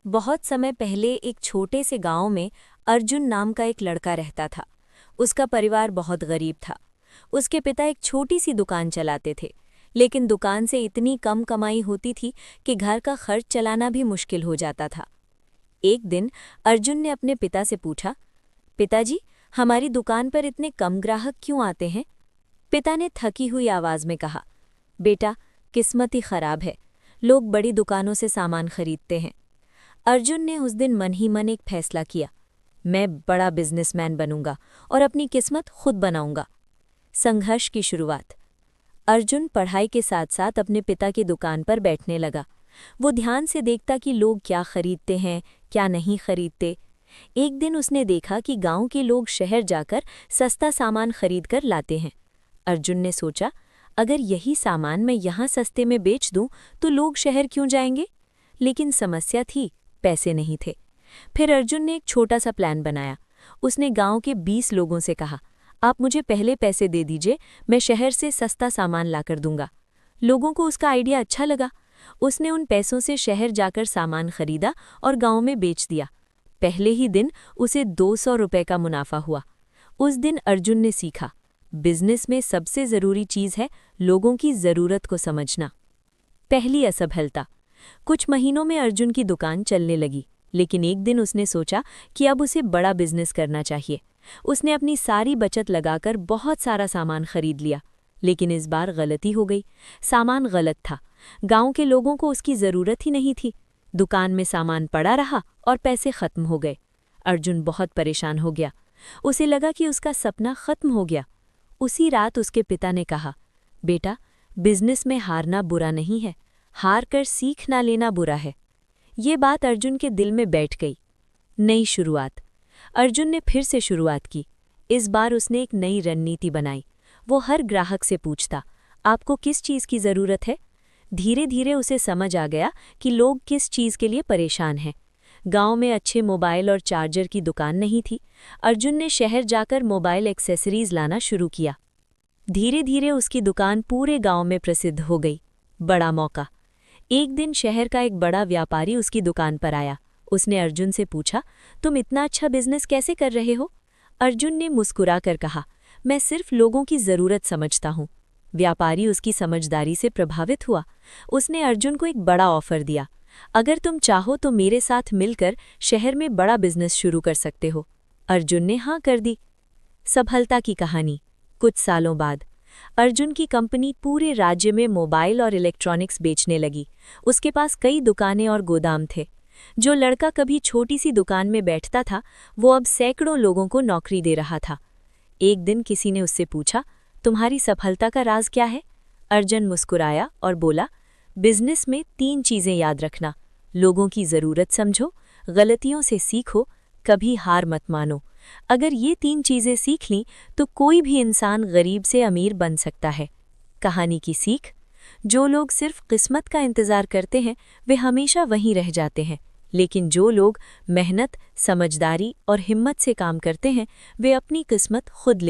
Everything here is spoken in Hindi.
बहुत समय पहले एक छोटे से गांव में अर्जुन नाम का एक लड़का रहता था। उसका परिवार बहुत गरीब था। उसके पिता एक छोटी सी दुकान चलाते थे, लेकिन दुकान से इतनी कम कमाई होती थी कि घर का खर्च चलाना भी मुश्किल हो जाता था। एक दिन अर्जुन ने अपने पिता से पूछा, पिताजी, हमारी दुकान पर इतने कम ग्राहक क्यों आते हैं? पिता ने थकी हुई आवाज में कहा, बेटा, किस्मत ही खराब है। लोग बड़ी दुकानों से सामान खरीदते हैं। अर्जुन ने उस दिन मन ही मन एक फैसला किया, मैं बड़ा बिजनेसमैन बनूंगा और अपनी किस्मत खुद बनाऊंगा। संघर्ष की शुरुआत। अर्जुन पढ़ाई के साथ साथ अपने पिता की दुकान पर बैठने लगा। वो ध्यान से देखता कि लोग क्या खरीदते हैं, क्या नहीं खरीदते। एक दिन उसने देखा कि गांव के लोग शहर जाकर सस्ता सामान खरीद कर लाते हैं। अर्जुन ने सोचा, अगर यही सामान मैं यहाँ सस्ते में बेच दूं तो लोग शहर क्यों जाएंगे? लेकिन समस्या थी, पैसे नहीं थे। फिर अर्जुन ने एक छोटा सा प्लान बनाया। उसने गांव के 20 लोगों से कहा, आप मुझे पहले पैसे दे दीजिए, मैं शहर से सस्ता सामान लाकर दूंगा। लोगों को उसका आइडिया अच्छा लगा। उसने उन पैसों से शहर जाकर सामान खरीदा और गांव में बेच दिया। पहले ही दिन उसे 200 रुपये का मुनाफा हुआ। उस दिन अर्जुन ने सीखा, बिजनेस में सबसे ज़रूरी चीज़ है लोगों की ज़रूरत को समझना। पहली असफलता। कुछ महीनों में अर्जुन की दुकान चलने लगी, लेकिन एक दिन उसने सोचा कि अब उसे बड़ा बिजनेस करना चाहिए। उसने अपनी सारी बचत लगाकर बहुत सारा सामान खरीद लिया, लेकिन इस बार गलती हो गई। सामान गलत था। गांव के लोगों को उसकी ज़रूरत ही नहीं थी। दुकान में सामान पड़ा रहा और पैसे खत्म हो गए। अर्जुन बहुत परेशान हो गया। उसे लगा कि उसका सपना खत्म हो गया। उसी रात उसके पिता ने कहा, बेटा, बिजनेस में हारना बुरा नहीं है, हार कर सीख ना लेना बुरा है। ये बात अर्जुन के दिल में बैठ गई। नई शुरुआत। अर्जुन ने फिर से शुरुआत की। इस बार उसने एक नई रणनीति बनाई। वो हर ग्राहक से पूछता, आपको किस चीज़ की ज़रूरत है? धीरे धीरे उसे समझ आ गया कि लोग किस चीज़ के लिए परेशान हैं। गांव में अच्छे मोबाइल और चार्जर की दुकान नहीं थी। अर्जुन ने शहर जाकर मोबाइल एक्सेसरीज लाना शुरू किया। धीरे धीरे उसकी दुकान पूरे गांव में प्रसिद्ध हो गई। बड़ा मौका। एक दिन शहर का एक बड़ा व्यापारी उसकी दुकान पर आया। उसने अर्जुन से पूछा, तुम इतना अच्छा बिजनेस कैसे कर रहे हो? अर्जुन ने मुस्कुराकर कहा, मैं सिर्फ लोगों की ज़रूरत समझता हूँ। व्यापारी उसकी समझदारी से प्रभावित हुआ। उसने अर्जुन को एक बड़ा ऑफर दिया, अगर तुम चाहो तो मेरे साथ मिलकर शहर में बड़ा बिजनेस शुरू कर सकते हो। अर्जुन ने हाँ कर दी। सफलता की कहानी। कुछ सालों बाद अर्जुन की कंपनी पूरे राज्य में मोबाइल और इलेक्ट्रॉनिक्स बेचने लगी। उसके पास कई दुकानें और गोदाम थे। जो लड़का कभी छोटी सी दुकान में बैठता था, वो अब सैकड़ों लोगों को नौकरी दे रहा था। एक दिन किसी ने उससे पूछा, तुम्हारी सफलता का राज क्या है? अर्जुन मुस्कुराया और बोला, बिजनेस में 3 चीज़ें याद रखना। लोगों की ज़रूरत समझो, गलतियों से सीखो, कभी हार मत मानो। अगर ये 3 चीज़ें सीख लीं तो कोई भी इंसान गरीब से अमीर बन सकता है। कहानी की सीख। जो लोग सिर्फ किस्मत का इंतज़ार करते हैं वे हमेशा वहीं रह जाते हैं, लेकिन जो लोग मेहनत, समझदारी और हिम्मत से काम करते हैं वे अपनी किस्मत खुद लिख